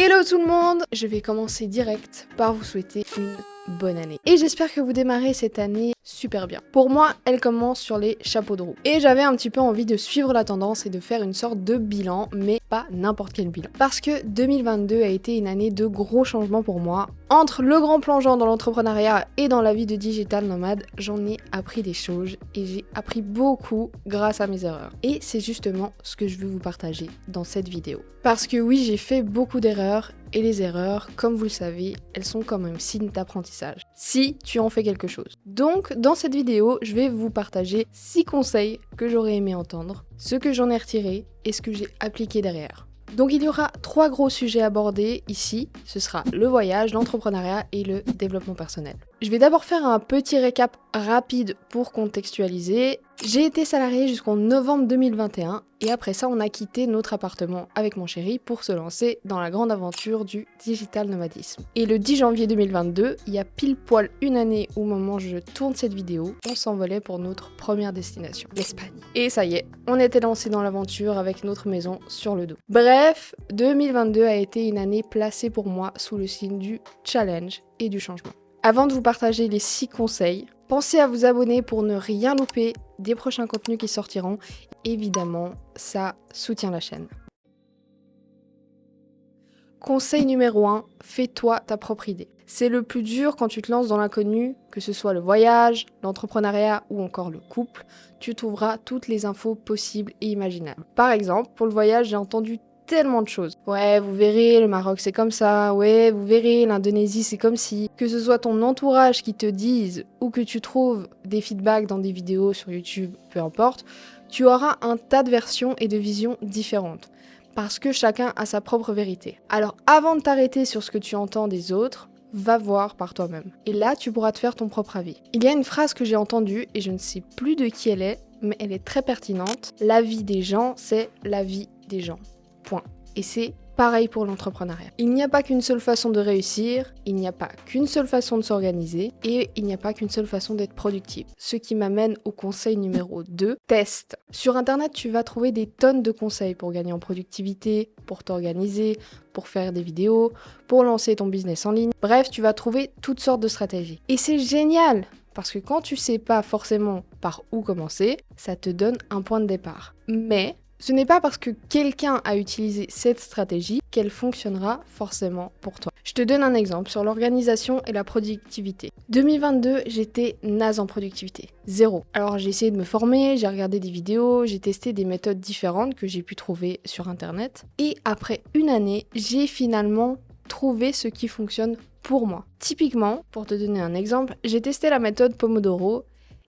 Hello tout le monde! Je vais commencer direct par vous souhaiter une bonne année. Et j'espère que vous démarrez cette année super bien. Pour moi, elle commence sur les chapeaux de roue. Et j'avais un petit peu envie de suivre la tendance et de faire une sorte de bilan, mais pas n'importe quel bilan. Parce que 2022 a été une année de gros changements pour moi. Entre le grand plongeon dans l'entrepreneuriat et dans la vie de digital nomade, j'en ai appris des choses et j'ai appris beaucoup grâce à mes erreurs. Et c'est justement ce que je veux vous partager dans cette vidéo. Parce que oui, j'ai fait beaucoup d'erreurs et les erreurs, comme vous le savez, elles sont comme un signe d'apprentissage. Si tu en fais quelque chose. Donc, dans cette vidéo, je vais vous partager 6 conseils que j'aurais aimé entendre, ce que j'en ai retiré et ce que j'ai appliqué derrière. Donc il y aura 3 gros sujets abordés ici, ce sera le voyage, l'entrepreneuriat et le développement personnel. Je vais d'abord faire un petit récap rapide pour contextualiser. J'ai été salariée jusqu'en novembre 2021 et après ça on a quitté notre appartement avec mon chéri pour se lancer dans la grande aventure du digital nomadisme. Et le 10 janvier 2022, il y a pile poil une année au moment où je tourne cette vidéo, on s'envolait pour notre première destination, l'Espagne. Et ça y est, on était lancé dans l'aventure avec notre maison sur le dos. Bref, 2022 a été une année placée pour moi sous le signe du challenge et du changement. Avant de vous partager les 6 conseils, pensez à vous abonner pour ne rien louper des prochains contenus qui sortiront. Évidemment, ça soutient la chaîne. Conseil numéro 1, fais-toi ta propre idée. C'est le plus dur quand tu te lances dans l'inconnu, que ce soit le voyage, l'entrepreneuriat ou encore le couple, tu trouveras toutes les infos possibles et imaginables. Par exemple, pour le voyage, j'ai entendu tellement de choses. Ouais, vous verrez, le Maroc c'est comme ça, ouais, vous verrez, l'Indonésie c'est comme si. Que ce soit ton entourage qui te dise ou que tu trouves des feedbacks dans des vidéos sur YouTube, peu importe, tu auras un tas de versions et de visions différentes. Parce que chacun a sa propre vérité. Alors avant de t'arrêter sur ce que tu entends des autres, va voir par toi-même. Et là, tu pourras te faire ton propre avis. Il y a une phrase que j'ai entendue et je ne sais plus de qui elle est, mais elle est très pertinente. La vie des gens, c'est la vie des gens. Point. Et c'est pareil pour l'entrepreneuriat. Il n'y a pas qu'une seule façon de réussir, il n'y a pas qu'une seule façon de s'organiser et il n'y a pas qu'une seule façon d'être productif. Ce qui m'amène au conseil numéro 2, teste. Sur internet, tu vas trouver des tonnes de conseils pour gagner en productivité, pour t'organiser, pour faire des vidéos, pour lancer ton business en ligne. Bref, tu vas trouver toutes sortes de stratégies. Et c'est génial! Parce que quand tu sais pas forcément par où commencer, ça te donne un point de départ. Mais ce n'est pas parce que quelqu'un a utilisé cette stratégie qu'elle fonctionnera forcément pour toi. Je te donne un exemple sur l'organisation et la productivité. 2022, j'étais naze en productivité. 0. Alors j'ai essayé de me former, j'ai regardé des vidéos, j'ai testé des méthodes différentes que j'ai pu trouver sur internet. Et après une année, j'ai finalement trouvé ce qui fonctionne pour moi. Typiquement, pour te donner un exemple, j'ai testé la méthode Pomodoro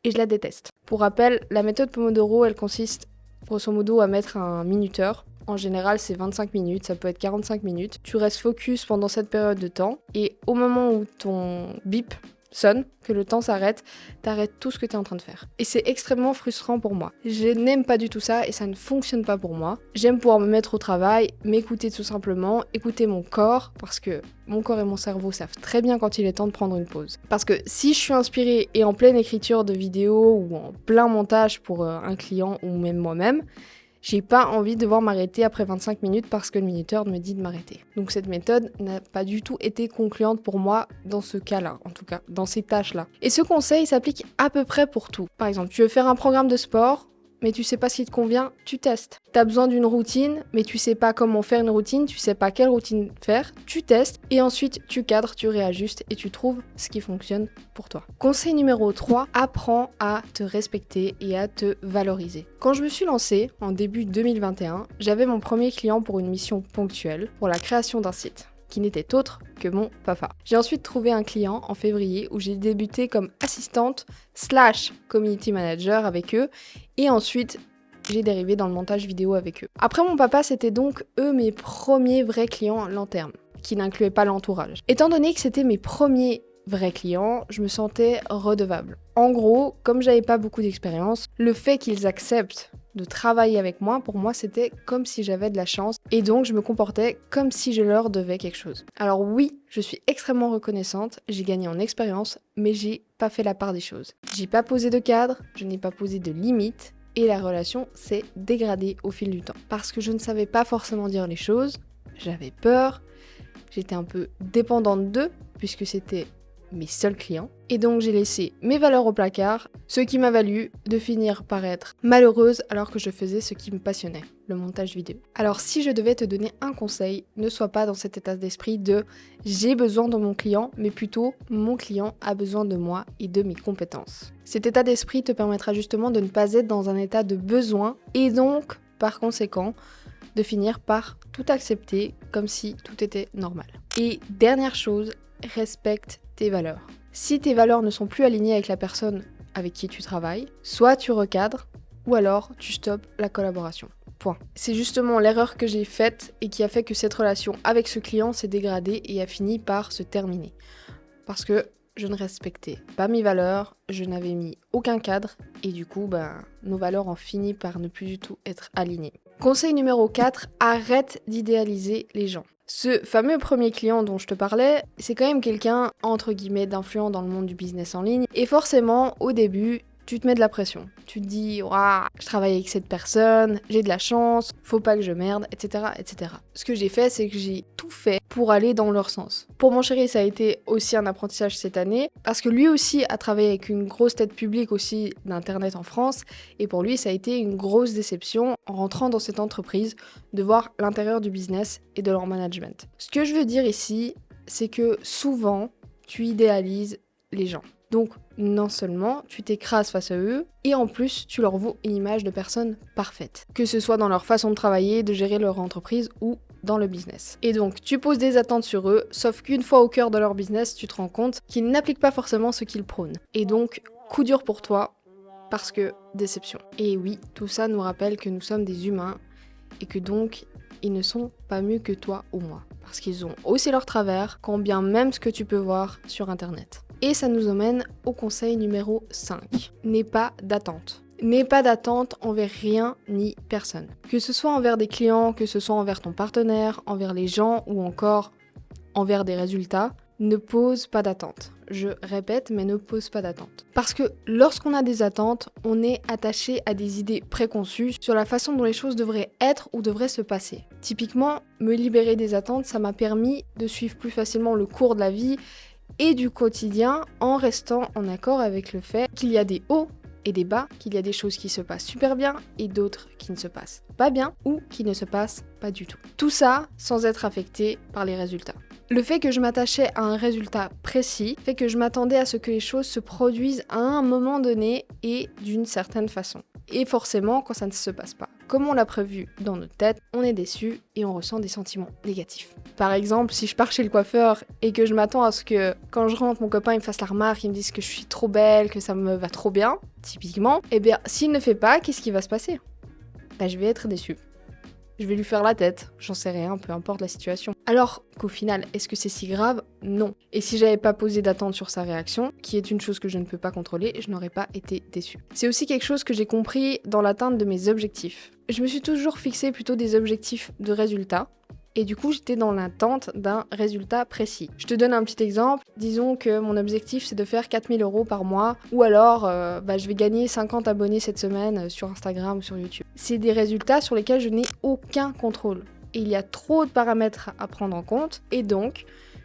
et je la déteste. Pour rappel, la méthode Pomodoro, elle consiste grosso modo à mettre un minuteur. En général, c'est 25 minutes, ça peut être 45 minutes. Tu restes focus pendant cette période de temps et au moment où ton bip sonne, que le temps s'arrête, t'arrêtes tout ce que t'es en train de faire. Et c'est extrêmement frustrant pour moi. Je n'aime pas du tout ça et ça ne fonctionne pas pour moi. J'aime pouvoir me mettre au travail, m'écouter tout simplement, écouter mon corps, parce que mon corps et mon cerveau savent très bien quand il est temps de prendre une pause. Parce que si je suis inspirée et en pleine écriture de vidéos ou en plein montage pour un client ou même moi-même, j'ai pas envie de devoir m'arrêter après 25 minutes parce que le minuteur me dit de m'arrêter. Donc cette méthode n'a pas du tout été concluante pour moi dans ce cas-là, en tout cas, dans ces tâches-là. Et ce conseil s'applique à peu près pour tout. Par exemple, tu veux faire un programme de sport, mais tu sais pas ce qui te convient, tu testes. T'as besoin d'une routine, mais tu sais pas comment faire une routine, tu sais pas quelle routine faire, tu testes, et ensuite tu cadres, tu réajustes et tu trouves ce qui fonctionne pour toi. Conseil numéro 3, apprends à te respecter et à te valoriser. Quand je me suis lancée, en début 2021, j'avais mon premier client pour une mission ponctuelle, pour la création d'un site, qui n'était autre que mon papa. J'ai ensuite trouvé un client en février où j'ai débuté comme assistante / community manager avec eux et ensuite j'ai dérivé dans le montage vidéo avec eux. Après mon papa, c'était donc eux mes premiers vrais clients long terme, qui n'incluaient pas l'entourage. Étant donné que c'était mes premiers vrais clients, je me sentais redevable. En gros, comme j'avais pas beaucoup d'expérience, le fait qu'ils acceptent de travailler avec moi, pour moi c'était comme si j'avais de la chance et donc je me comportais comme si je leur devais quelque chose. Alors oui, je suis extrêmement reconnaissante, j'ai gagné en expérience, mais j'ai pas fait la part des choses. J'ai pas posé de cadre, je n'ai pas posé de limites et la relation s'est dégradée au fil du temps. Parce que je ne savais pas forcément dire les choses, j'avais peur, j'étais un peu dépendante d'eux, puisque c'était mes seuls clients. Et donc j'ai laissé mes valeurs au placard, ce qui m'a valu de finir par être malheureuse alors que je faisais ce qui me passionnait, le montage vidéo. Alors si je devais te donner un conseil, ne sois pas dans cet état d'esprit de j'ai besoin de mon client, mais plutôt mon client a besoin de moi et de mes compétences. Cet état d'esprit te permettra justement de ne pas être dans un état de besoin et donc par conséquent de finir par tout accepter comme si tout était normal. Et dernière chose, respecte tes valeurs. Si tes valeurs ne sont plus alignées avec la personne avec qui tu travailles, soit tu recadres, ou alors tu stoppes la collaboration. Point. C'est justement l'erreur que j'ai faite et qui a fait que cette relation avec ce client s'est dégradée et a fini par se terminer. Parce que je ne respectais pas mes valeurs, je n'avais mis aucun cadre et du coup, nos valeurs ont fini par ne plus du tout être alignées. Conseil numéro 4, arrête d'idéaliser les gens. Ce fameux premier client dont je te parlais, c'est quand même quelqu'un, entre guillemets, d'influent dans le monde du business en ligne. Et forcément, au début, tu te mets de la pression. Tu te dis, waouh, je travaille avec cette personne, j'ai de la chance, faut pas que je merde, etc., etc. Ce que j'ai fait, c'est que j'ai tout fait pour aller dans leur sens. Pour mon chéri, ça a été aussi un apprentissage cette année, parce que lui aussi a travaillé avec une grosse tête publique aussi d'Internet en France, et pour lui, ça a été une grosse déception en rentrant dans cette entreprise, de voir l'intérieur du business et de leur management. Ce que je veux dire ici, c'est que souvent, tu idéalises les gens. Donc, non seulement tu t'écrases face à eux, et en plus, tu leur vaux une image de personne parfaite. Que ce soit dans leur façon de travailler, de gérer leur entreprise ou dans le business. Et donc, tu poses des attentes sur eux, sauf qu'une fois au cœur de leur business, tu te rends compte qu'ils n'appliquent pas forcément ce qu'ils prônent. Et donc, coup dur pour toi, parce que déception. Et oui, tout ça nous rappelle que nous sommes des humains, et que donc, ils ne sont pas mieux que toi ou moi. Parce qu'ils ont aussi leur travers, quand bien même ce que tu peux voir sur Internet. Et ça nous emmène au conseil numéro 5. N'aie pas d'attente. N'aie pas d'attente envers rien ni personne. Que ce soit envers des clients, que ce soit envers ton partenaire, envers les gens ou encore envers des résultats, ne pose pas d'attente. Je répète, mais ne pose pas d'attente. Parce que lorsqu'on a des attentes, on est attaché à des idées préconçues sur la façon dont les choses devraient être ou devraient se passer. Typiquement, me libérer des attentes, ça m'a permis de suivre plus facilement le cours de la vie et du quotidien en restant en accord avec le fait qu'il y a des hauts et des bas, qu'il y a des choses qui se passent super bien et d'autres qui ne se passent pas bien ou qui ne se passent pas du tout. Tout ça sans être affecté par les résultats. Le fait que je m'attachais à un résultat précis fait que je m'attendais à ce que les choses se produisent à un moment donné et d'une certaine façon. Et forcément, quand ça ne se passe pas comme on l'a prévu dans notre tête, on est déçu et on ressent des sentiments négatifs. Par exemple, si je pars chez le coiffeur et que je m'attends à ce que quand je rentre, mon copain il me fasse la remarque, il me dise que je suis trop belle, que ça me va trop bien, typiquement, eh bien, s'il ne fait pas, qu'est-ce qui va se passer ? Je vais être déçue. Je vais lui faire la tête, j'en sais rien, peu importe la situation. Alors qu'au final, est-ce que c'est si grave ? Non. Et si j'avais pas posé d'attente sur sa réaction, qui est une chose que je ne peux pas contrôler, je n'aurais pas été déçue. C'est aussi quelque chose que j'ai compris dans l'atteinte de mes objectifs. Je me suis toujours fixé plutôt des objectifs de résultats, et du coup j'étais dans l'attente d'un résultat précis. Je te donne un petit exemple, disons que mon objectif c'est de faire 4 000 € par mois, ou alors je vais gagner 50 abonnés cette semaine sur Instagram ou sur YouTube. C'est des résultats sur lesquels je n'ai aucun contrôle. Et il y a trop de paramètres à prendre en compte, et donc,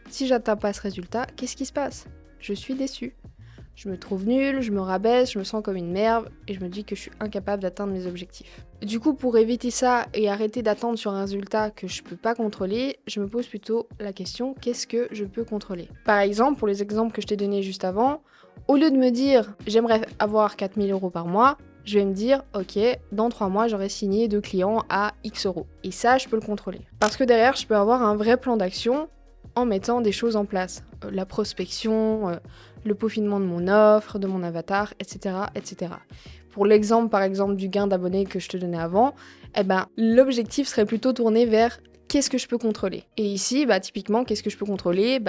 si j'atteins pas ce résultat, qu'est-ce qui se passe ? Je suis déçue. Je me trouve nulle, je me rabaisse, je me sens comme une merde et je me dis que je suis incapable d'atteindre mes objectifs. Du coup, pour éviter ça et arrêter d'attendre sur un résultat que je peux pas contrôler, je me pose plutôt la question, qu'est-ce que je peux contrôler ? Par exemple, pour les exemples que je t'ai donnés juste avant, au lieu de me dire j'aimerais avoir 4 000 € par mois, je vais me dire ok, dans 3 mois j'aurai signé 2 clients à X euros. Et ça, je peux le contrôler. Parce que derrière, je peux avoir un vrai plan d'action en mettant des choses en place. La prospection, le peaufinement de mon offre, de mon avatar, etc., etc. Pour l'exemple, par exemple, du gain d'abonnés que je te donnais avant, l'objectif serait plutôt tourné vers qu'est-ce que je peux contrôler. Et ici, typiquement, qu'est-ce que je peux contrôler ?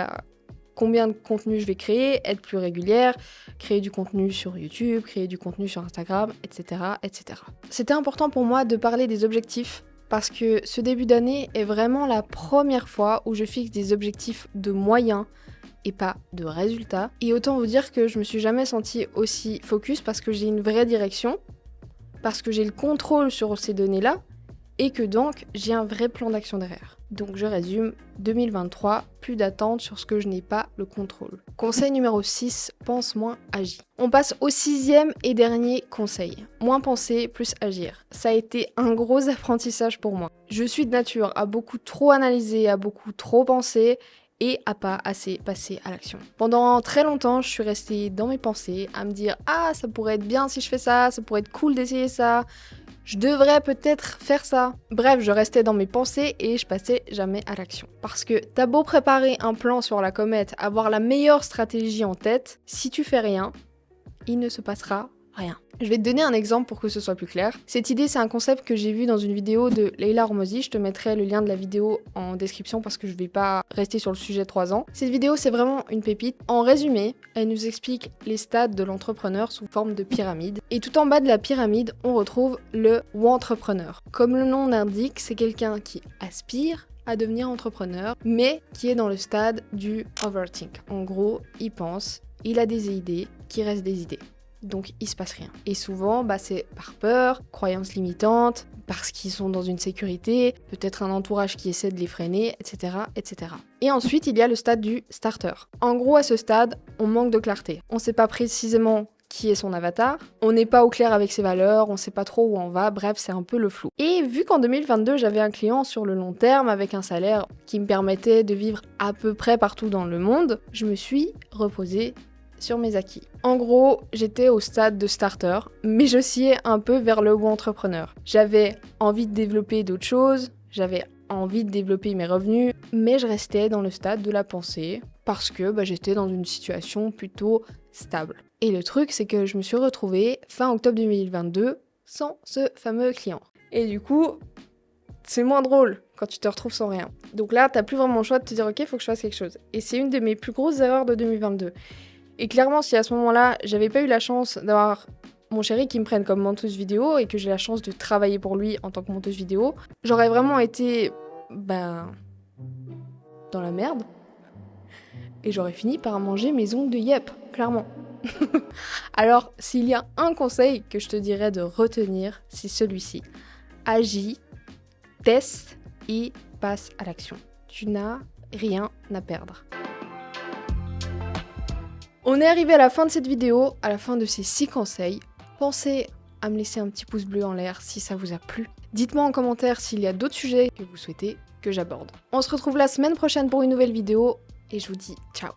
Combien de contenu je vais créer, être plus régulière, créer du contenu sur YouTube, créer du contenu sur Instagram, etc., etc. C'était important pour moi de parler des objectifs parce que ce début d'année est vraiment la première fois où je fixe des objectifs de moyens et pas de résultats. Et autant vous dire que je me suis jamais sentie aussi focus parce que j'ai une vraie direction, parce que j'ai le contrôle sur ces données-là et que donc j'ai un vrai plan d'action derrière. Donc je résume, 2023, plus d'attente sur ce que je n'ai pas le contrôle. Conseil numéro 6, pense moins, agis. On passe au 6e et dernier conseil. Moins penser, plus agir. Ça a été un gros apprentissage pour moi. Je suis de nature à beaucoup trop analyser, à beaucoup trop penser et à pas assez passer à l'action. Pendant très longtemps, je suis restée dans mes pensées, à me dire « Ah, ça pourrait être bien si je fais ça pourrait être cool d'essayer ça ». Je devrais peut-être faire ça. Bref, je restais dans mes pensées et je passais jamais à l'action. Parce que t'as beau préparer un plan sur la comète, avoir la meilleure stratégie en tête, si tu fais rien, il ne se passera rien. Je vais te donner un exemple pour que ce soit plus clair. Cette idée, c'est un concept que j'ai vu dans une vidéo de Leila Hormozi. Je te mettrai le lien de la vidéo en description parce que je vais pas rester sur le sujet 3 ans. Cette vidéo, c'est vraiment une pépite. En résumé, elle nous explique les stades de l'entrepreneur sous forme de pyramide. Et tout en bas de la pyramide, on retrouve le entrepreneur. Comme le nom l'indique, c'est quelqu'un qui aspire à devenir entrepreneur, mais qui est dans le stade du overthink. En gros, il pense, il a des idées, qui restent des idées. Donc il se passe rien. Et souvent, c'est par peur, croyances limitantes, parce qu'ils sont dans une sécurité, peut-être un entourage qui essaie de les freiner, etc., etc. Et ensuite, il y a le stade du starter. En gros, à ce stade, on manque de clarté. On ne sait pas précisément qui est son avatar, on n'est pas au clair avec ses valeurs, on sait pas trop où on va, bref, c'est un peu le flou. Et vu qu'en 2022, j'avais un client sur le long terme avec un salaire qui me permettait de vivre à peu près partout dans le monde, je me suis reposée sur mes acquis. En gros, j'étais au stade de starter, mais j'oscillais un peu vers le entrepreneur. J'avais envie de développer d'autres choses, j'avais envie de développer mes revenus, mais je restais dans le stade de la pensée parce que j'étais dans une situation plutôt stable. Et le truc, c'est que je me suis retrouvée fin octobre 2022 sans ce fameux client. Et du coup, c'est moins drôle quand tu te retrouves sans rien. Donc là, t'as plus vraiment le choix de te dire ok, faut que je fasse quelque chose. Et c'est une de mes plus grosses erreurs de 2022. Et clairement, si à ce moment-là, j'avais pas eu la chance d'avoir mon chéri qui me prenne comme monteuse vidéo et que j'ai la chance de travailler pour lui en tant que monteuse vidéo, j'aurais vraiment été, dans la merde. Et j'aurais fini par manger mes ongles de yep, clairement. Alors, s'il y a un conseil que je te dirais de retenir, c'est celui-ci. Agis, teste et passe à l'action. Tu n'as rien à perdre. On est arrivé à la fin de cette vidéo, à la fin de ces 6 conseils. Pensez à me laisser un petit pouce bleu en l'air si ça vous a plu. Dites-moi en commentaire s'il y a d'autres sujets que vous souhaitez que j'aborde. On se retrouve la semaine prochaine pour une nouvelle vidéo et je vous dis ciao.